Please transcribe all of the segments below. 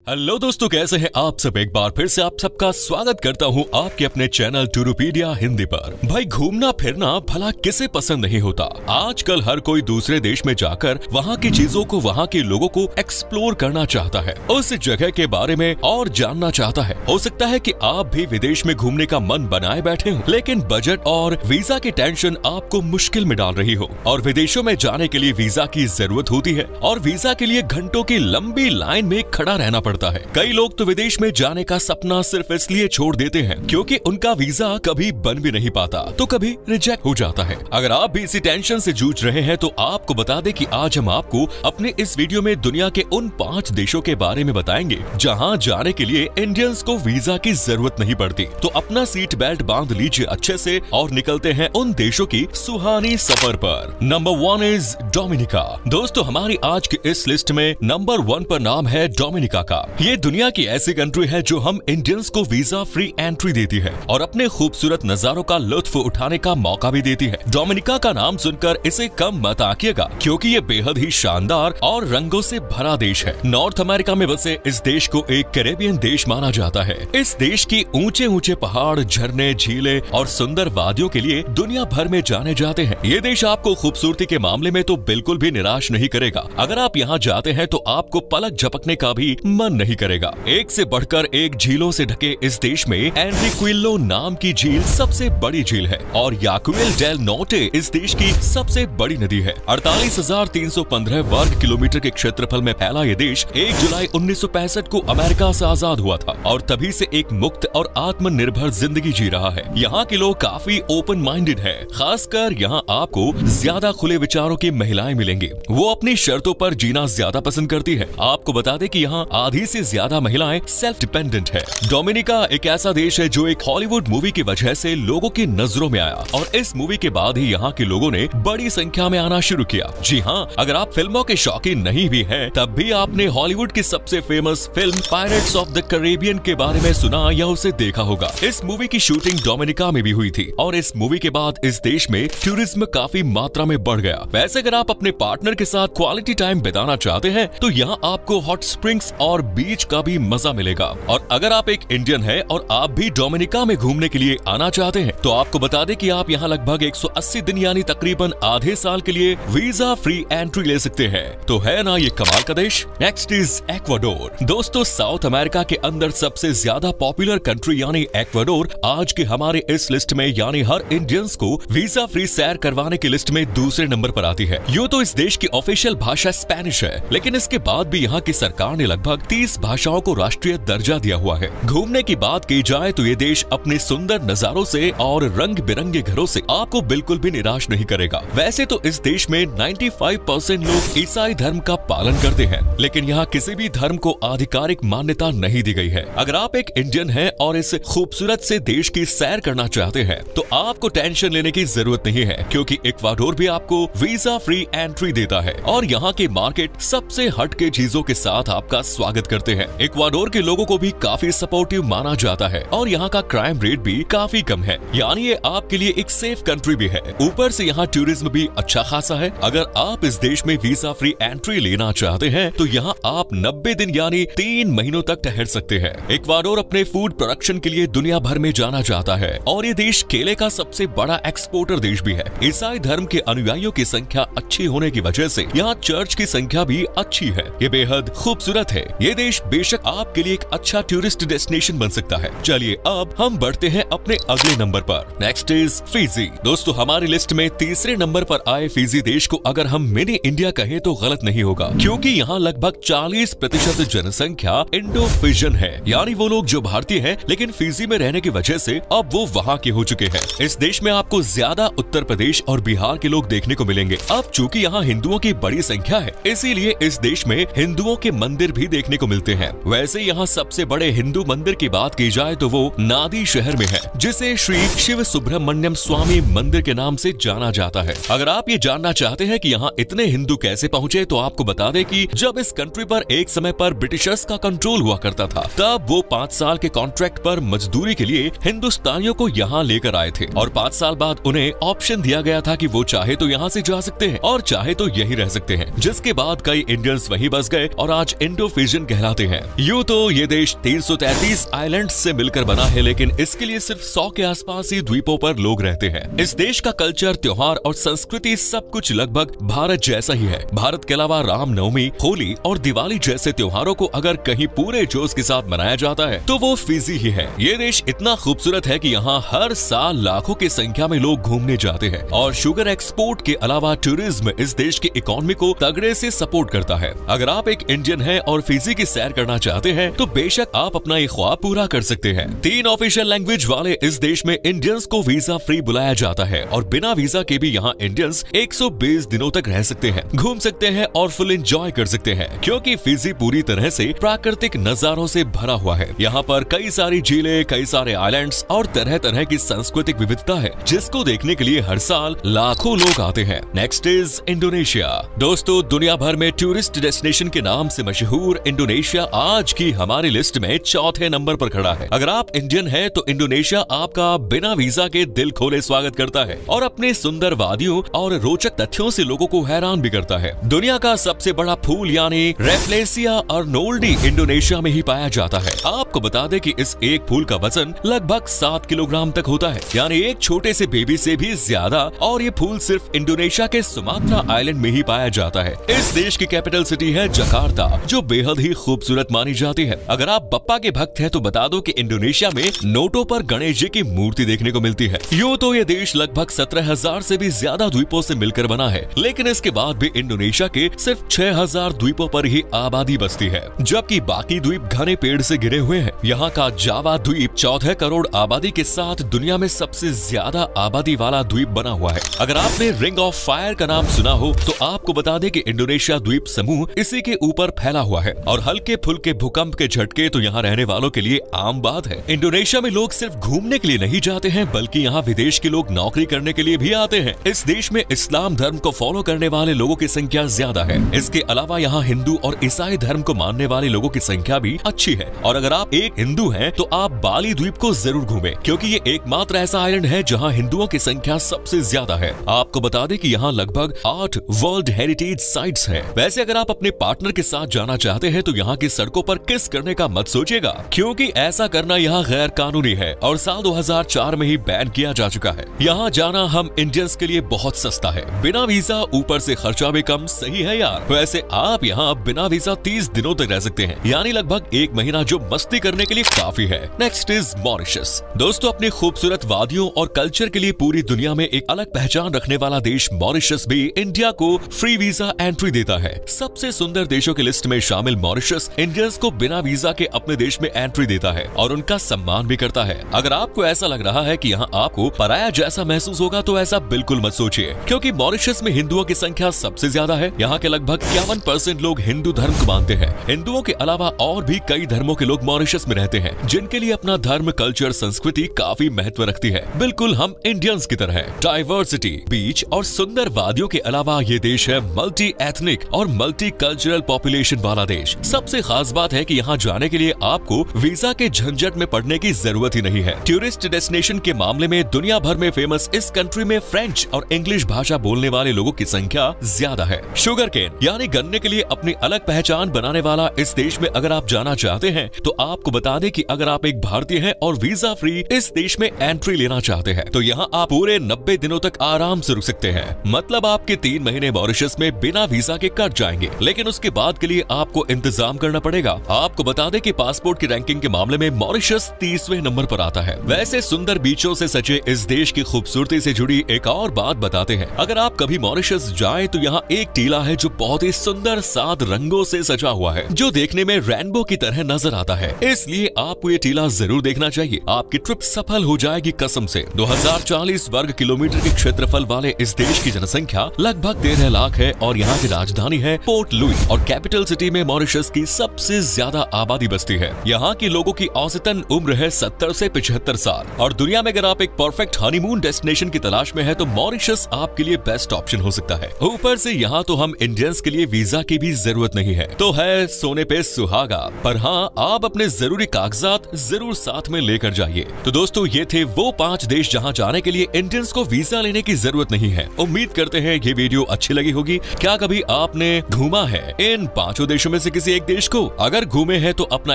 Hello दोस्तों, कैसे हैं आप सब। एक बार फिर से आप सबका स्वागत करता हूं आपके अपने चैनल टूरूपीडिया हिंदी पर। भाई, घूमना फिरना भला किसे पसंद नहीं होता। आजकल हर कोई दूसरे देश में जाकर वहां की चीजों को, वहां के लोगों को एक्सप्लोर करना चाहता है, उस जगह के बारे में और जानना चाहता है। हो सकता है कि आप भी विदेश में घूमने का मन बनाए बैठे हो, लेकिन बजट और वीजा की टेंशन आपको मुश्किल में डाल रही हो और विदेशों में जाने के लिए वीजा की जरूरत होती है और वीजा के लिए घंटों की लंबी लाइन में खड़ा रहना पड़ता है। कई लोग तो विदेश में जाने का सपना सिर्फ इसलिए छोड़ देते हैं क्योंकि उनका वीजा कभी बन भी नहीं पाता, तो कभी रिजेक्ट हो जाता है। अगर आप भी इसी टेंशन से जूझ रहे हैं तो आपको बता दें कि आज हम आपको अपने इस वीडियो में दुनिया के उन 5 देशों के बारे में बताएंगे जहां जाने के लिए इंडियंस को वीजा की जरूरत नहीं पड़ती। तो अपना सीट बेल्ट बांध लीजिए अच्छे से और निकलते हैं उन देशों की सुहानी सफर पर। Number 1 is Dominica. दोस्तों, हमारी आज की इस लिस्ट में नंबर 1 पर नाम है डोमिनिका का। ये दुनिया की ऐसी कंट्री है जो हम इंडियंस को वीजा फ्री एंट्री देती है और अपने खूबसूरत नजारों का लुत्फ उठाने का मौका भी देती है। डोमिनिका का नाम सुनकर इसे कम मत आंकिएगा क्योंकि ये बेहद ही शानदार और रंगों से भरा देश है। नॉर्थ अमेरिका में बसे इस देश को एक कैरेबियन देश माना जाता है। इस देश की ऊंचे ऊंचे पहाड़, झरने, झीलें और सुंदर वादियों के लिए दुनिया भर में जाने जाते हैं। ये देश आपको खूबसूरती के मामले में तो बिल्कुल भी निराश नहीं करेगा। अगर आप यहाँ जाते हैं तो आपको पलक झपकने का भी मन नहीं करेगा। एक से बढ़कर एक झीलों से ढके इस देश में एनरिक्विल्लो नाम की झील सबसे बड़ी झील है और याकुएल डेल नॉर्टे इस देश की सबसे बड़ी नदी है। 48,315 वर्ग किलोमीटर के क्षेत्रफल में फैला ये देश 1 जुलाई 1965 को अमेरिका से आजाद हुआ था और तभी से एक मुक्त और आत्मनिर्भर जिंदगी जी रहा है। यहाँ के लोग काफी ओपन माइंडेड है। खासकर यहाँ आपको ज्यादा खुले विचारों की महिलाएं मिलेंगी। वो अपनी शर्तों पर जीना ज्यादा पसंद करती है। आपको बता दें कि यहाँ आधी से ज्यादा महिलाएं सेल्फ डिपेंडेंट है। डोमिनिका एक ऐसा देश है जो एक हॉलीवुड मूवी की वजह से लोगों की नजरों में आया और इस मूवी के बाद ही यहाँ के लोगों ने बड़ी संख्या में आना शुरू किया। जी हाँ, अगर आप फिल्मों के शौकीन नहीं भी हैं, तब भी आपने हॉलीवुड की सबसे famous film pirates of the Caribbean के बारे में सुना या उसे देखा होगा। इस मूवी की शूटिंग डोमिनिका में भी हुई थी और इस मूवी के बाद इस देश में टूरिज्म काफी मात्रा में बढ़ गया। वैसे अगर आप अपने पार्टनर के साथ क्वालिटी टाइम बिताना चाहते हैं तो यहाँ आपको हॉट स्प्रिंग्स और बीच का भी मजा मिलेगा। और अगर आप एक इंडियन हैं और आप भी डोमिनिका में घूमने के लिए आना चाहते हैं तो आपको बता दें कि आप यहाँ लगभग 180 दिन यानी तकरीबन आधे साल के लिए वीजा फ्री एंट्री ले सकते हैं। तो है ना ये कमाल का देश। Next is Ecuador. दोस्तों, साउथ अमेरिका के अंदर सबसे ज्यादा पॉपुलर कंट्री यानी एक्वाडोर आज के हमारे इस लिस्ट में यानी हर इंडियंस को वीजा फ्री सैर करवाने की लिस्ट में दूसरे नंबर पर आती है। यूँ तो इस देश की ऑफिशियल भाषा स्पेनिश है, लेकिन इसके बाद भी यहाँ की सरकार ने लगभग 30 भाषाओं को राष्ट्रीय दर्जा दिया हुआ है। घूमने की बात की जाए तो ये देश अपने सुंदर नजारों से और रंग बिरंगे घरों से आपको बिल्कुल भी निराश नहीं करेगा। वैसे तो इस देश में 95% लोग ईसाई धर्म का पालन करते हैं, लेकिन यहाँ किसी भी धर्म को आधिकारिक मान्यता नहीं दी गई है। अगर आप एक इंडियन हैं और इस खूबसूरत से देश की सैर करना चाहते हैं तो आपको टेंशन लेने की जरूरत नहीं है क्योंकि इक्वाडोर भी आपको वीजा फ्री एंट्री देता है और यहाँ के मार्केट सबसे हटके चीजों के साथ आपका स्वागत करते हैं। इक्वाडोर के लोगों को भी काफी सपोर्टिव माना जाता है और यहाँ का क्राइम रेट भी काफी कम है, यानी ये आपके लिए एक सेफ कंट्री भी है। ऊपर से यहाँ टूरिज्म भी अच्छा खासा है। अगर आप इस देश में वीजा फ्री एंट्री लेना चाहते हैं तो यहाँ आप 90 दिन यानी 3 महीनों तक ठहर सकते हैं। इक्वाडोर अपने फूड प्रोडक्शन के लिए दुनिया भर में जाना जाता है और ये देश केले का सबसे बड़ा एक्सपोर्टर देश भी है। ईसाई धर्म के अनुयायियों की संख्या अच्छी होने की वजह से यहाँ चर्च की संख्या भी अच्छी है। ये बेहद खूबसूरत है। ये देश बेशक आपके लिए एक अच्छा टूरिस्ट डेस्टिनेशन बन सकता है। चलिए अब हम बढ़ते हैं अपने अगले नंबर पर। Next is Fiji. दोस्तों, हमारी लिस्ट में तीसरे नंबर पर आए फिजी देश को अगर हम मिनी इंडिया कहें तो गलत नहीं होगा क्योंकि यहाँ लगभग 40% जनसंख्या इंडो फिजियन है, यानी वो लोग जो भारतीय हैं लेकिन फिजी में रहने की वजह से अब वो वहाँ के हो चुके हैं। इस देश में आपको ज्यादा उत्तर प्रदेश और बिहार के लोग देखने को मिलेंगे। अब चूंकि यहाँ हिंदुओं की बड़ी संख्या है इसीलिए इस देश में हिंदुओं के मंदिर भी देखने को मिलते हैं। वैसे यहाँ सबसे बड़े हिंदू मंदिर की बात की जाए तो वो नादी शहर में है जिसे श्री शिव सुब्रमण्यम स्वामी मंदिर के नाम से जाना जाता है। अगर आप ये जानना चाहते हैं कि यहाँ इतने हिंदू कैसे पहुँचे तो आपको बता दें कि जब इस कंट्री पर एक समय पर ब्रिटिशर्स का कंट्रोल हुआ करता था तब वो 5 साल के कॉन्ट्रैक्ट पर मजदूरी के लिए हिंदुस्तानियों को यहाँ लेकर आए थे और 5 साल बाद उन्हें ऑप्शन दिया गया था कि वो चाहे तो यहाँ से जा सकते हैं और चाहे तो यही रह सकते हैं, जिसके बाद कई इंडियंस वहीं बस गए और आज इंडो फिजियन कहलाते हैं। यूँ तो ये देश 333 आइलैंड से मिलकर बना है, लेकिन इसके लिए सिर्फ 100 के आसपास ही द्वीपों पर लोग रहते हैं। इस देश का कल्चर, त्योहार और संस्कृति सब कुछ लगभग भारत जैसा ही है। भारत के अलावा रामनवमी, होली और दिवाली जैसे त्योहारों को अगर कहीं पूरे जोश के साथ मनाया जाता है तो वो फिजी ही है। ये देश इतना खूबसूरत है कि यहाँ हर साल लाखों की संख्या में लोग घूमने जाते हैं और शुगर एक्सपोर्ट के अलावा टूरिज्म इस देश की इकोनॉमी को तगड़े से सपोर्ट करता है। अगर आप एक इंडियन हैं और फिजी की सैर करना चाहते हैं तो बेशक आप अपना ये ख्वाब पूरा कर सकते हैं। 3 ऑफिशियल लैंग्वेज वाले इस देश में इंडियंस को वीजा फ्री बुलाया जाता है और बिना वीजा के भी यहाँ इंडियंस 120 दिनों तक रह सकते हैं, घूम सकते हैं और फुल एंजॉय कर सकते हैं, क्योंकि फिजी पूरी तरह से प्राकृतिक नजारों से भरा हुआ है। यहाँ पर कई सारी झीलें, कई सारे आइलैंड्स और तरह तरह की सांस्कृतिक विविधता है, जिसको देखने के लिए हर साल लाखों लोग आते हैं। Next is Indonesia. दोस्तों, दुनिया भर में टूरिस्ट डेस्टिनेशन के नाम से मशहूर इंडोनेशिया आज की हमारी लिस्ट में 4थे नंबर पर खड़ा है। अगर आप इंडियन हैं तो इंडोनेशिया आपका बिना वीजा के दिल खोले स्वागत करता है और अपने सुंदर वादियों और रोचक तथ्यों से लोगों को हैरान भी करता है। दुनिया का सबसे बड़ा फूल यानी रेफ्लेसिया अर्नोल्डी इंडोनेशिया में ही पाया जाता है। आपको बता दें कि इस एक फूल का वजन लगभग 7 किलोग्राम तक होता है, यानी एक छोटे से बेबी से भी ज्यादा, और ये फूल सिर्फ इंडोनेशिया के सुमात्रा आइलैंड में ही पाया जाता है। इस देश की कैपिटल सिटी है जकार्ता, जो बेहद ही खूबसूरत मानी जाती है। अगर आप बप्पा के भक्त हैं तो बता दो कि इंडोनेशिया में नोटों पर गणेश जी की मूर्ति देखने को मिलती है। यूँ तो ये देश लगभग 17,000 से भी ज्यादा द्वीपों से मिलकर बना है, लेकिन इसके बाद भी इंडोनेशिया के सिर्फ 6,000 द्वीपों पर ही आबादी बसती है, जबकि बाकी द्वीप घने पेड़ से घिरे हुए हैं। यहाँ का जावा द्वीप 14 करोड़ आबादी के साथ दुनिया में सबसे ज्यादा आबादी वाला द्वीप बना हुआ है। अगर आपने रिंग ऑफ फायर का नाम सुना हो तो आपको बता दें कि इंडोनेशिया द्वीप समूह इसी के ऊपर फैला हुआ है और हल्के फुल्के भूकंप के झटके तो यहाँ रहने वालों के लिए आम बात है। इंडोनेशिया में लोग सिर्फ घूमने के लिए नहीं जाते हैं, बल्कि यहाँ विदेश के लोग नौकरी करने के लिए भी आते हैं। इस देश में इस्लाम धर्म को फॉलो करने वाले लोगों की संख्या ज्यादा है। इसके अलावा यहाँ हिंदू और ईसाई धर्म को मानने वाले लोगों की संख्या भी अच्छी है। और अगर आप एक हिंदू हैं तो आप बाली द्वीप को जरूर घूमें, क्योंकि ये एकमात्र ऐसा आइलैंड है जहाँ हिंदुओं की संख्या सबसे ज्यादा है। आपको बता दें कि यहाँ लगभग 8 वर्ल्ड हेरिटेज साइट्स हैं। वैसे अगर आप अपने पार्टनर के साथ जाना चाहते हैं तो यहाँ की सड़कों पर किस करने का मत सोचिएगा, क्योंकि ऐसा करना यहाँ गैर कानूनी है और साल 2004 में ही बैन किया जा चुका है। यहाँ जाना हम इंडियंस के लिए बहुत सस्ता है, बिना वीजा, ऊपर से खर्चा भी कम। सही है यार। वैसे आप यहाँ बिना वीजा 30 दिनों तक रह सकते हैं, यानी लगभग 1 महीना, जो मस्ती करने के लिए काफी है। Next is Mauritius. दोस्तों, अपनी खूबसूरत वादियों और कल्चर के लिए पूरी दुनिया में एक अलग पहचान रखने वाला देश मॉरिशस भी इंडिया को फ्री वीजा एंट्री देता है। सबसे सुंदर देशों की लिस्ट में शामिल मॉरिशस इंडियंस को बिना वीजा के अपने देश में एंट्री देता है और उनका सम्मान भी करता है। अगर आपको ऐसा लग रहा है कि यहाँ आपको पराया जैसा महसूस होगा तो ऐसा बिल्कुल मत सोचिए, क्योंकि मॉरिशस में हिंदुओं की संख्या सबसे ज्यादा है। यहाँ के लगभग 51% लोग हिंदू धर्म को मानते हैं। हिंदुओं के अलावा और भी कई धर्मों के लोग मॉरिशस में रहते हैं, जिनके लिए अपना धर्म, कल्चर, संस्कृति काफी महत्व रखती है, बिल्कुल हम इंडियंस की तरह। डाइवर्सिटी, बीच और सुंदर वादियों के अलावा ये देश है मल्टी एथनिक और मल्टी कल्चरल पॉपुलेशन वाला देश। सबसे खास बात है कि यहाँ जाने के लिए आपको वीजा के झंझट में पड़ने की जरूरत ही नहीं है। टूरिस्ट डेस्टिनेशन के मामले में दुनिया भर में फेमस इस कंट्री में फ्रेंच और इंग्लिश भाषा बोलने वाले लोगों की संख्या ज्यादा है। शुगर केन यानी गन्ने के लिए अपनी अलग पहचान बनाने वाला इस देश में अगर आप जाना चाहते हैं तो आपको बता दें कि अगर आप एक भारतीय हैं और वीजा फ्री इस देश में एंट्री लेना चाहते हैं तो यहाँ आप पूरे 90 दिनों तक आराम से रुक सकते हैं। मतलब आपके 3 महीने मॉरिशस में बिना वीजा के कट जाएंगे, लेकिन उसके बाद के लिए आपको इंतजाम करना पड़ेगा। आपको बता दें कि पासपोर्ट की रैंकिंग के मामले में मॉरिशस 30वें नंबर पर आता है। वैसे सुंदर बीचों से सजे इस देश की खूबसूरती से जुड़ी एक और बात बताते हैं। अगर आप कभी मॉरिशस जाएं तो यहाँ एक टीला है जो बहुत ही सुंदर 7 रंगों से सजा हुआ है, जो देखने में रेनबो की तरह नजर आता है। इसलिए आपको ये टीला जरूर देखना चाहिए। आपकी ट्रिप सफल हो जाएगी कसम से। 2040 वर्ग किलोमीटर के क्षेत्रफल वाले इस देश की जनसंख्या लगभग 13 लाख है और यहाँ की राजधानी है पोर्ट लुई और कैपिटल सिटी में मॉरिशस की सबसे ज्यादा आबादी बसती है। यहाँ के लोगों की औसतन उम्र है 70 से 75 साल और दुनिया में अगर आप एक परफेक्ट हनीमून डेस्टिनेशन की तलाश में है तो मॉरिशस आपके लिए बेस्ट ऑप्शन हो सकता है। ऊपर से यहाँ तो हम इंडियंस के लिए वीजा की भी जरूरत नहीं है, तो है सोने पे सुहागा। पर हाँ, आप अपने जरूरी कागजात जरूर साथ में लेकर जाइए। तो दोस्तों, ये थे वो 5 देश जहाँ जाने के लिए इंडियंस को वीजा लेने की जरूरत नहीं है। उम्मीद करते हैं ये वीडियो अच्छी लगी होगी। क्या कभी आपने घूमा है इन 5 देशों में से किसी एक एक देश को? अगर घूमे हैं तो अपना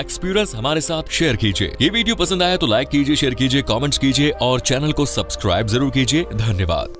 एक्सपीरियंस हमारे साथ शेयर कीजिए। ये वीडियो पसंद आया तो लाइक कीजिए, शेयर कीजिए, कमेंट्स कीजिए और चैनल को सब्सक्राइब जरूर कीजिए। धन्यवाद।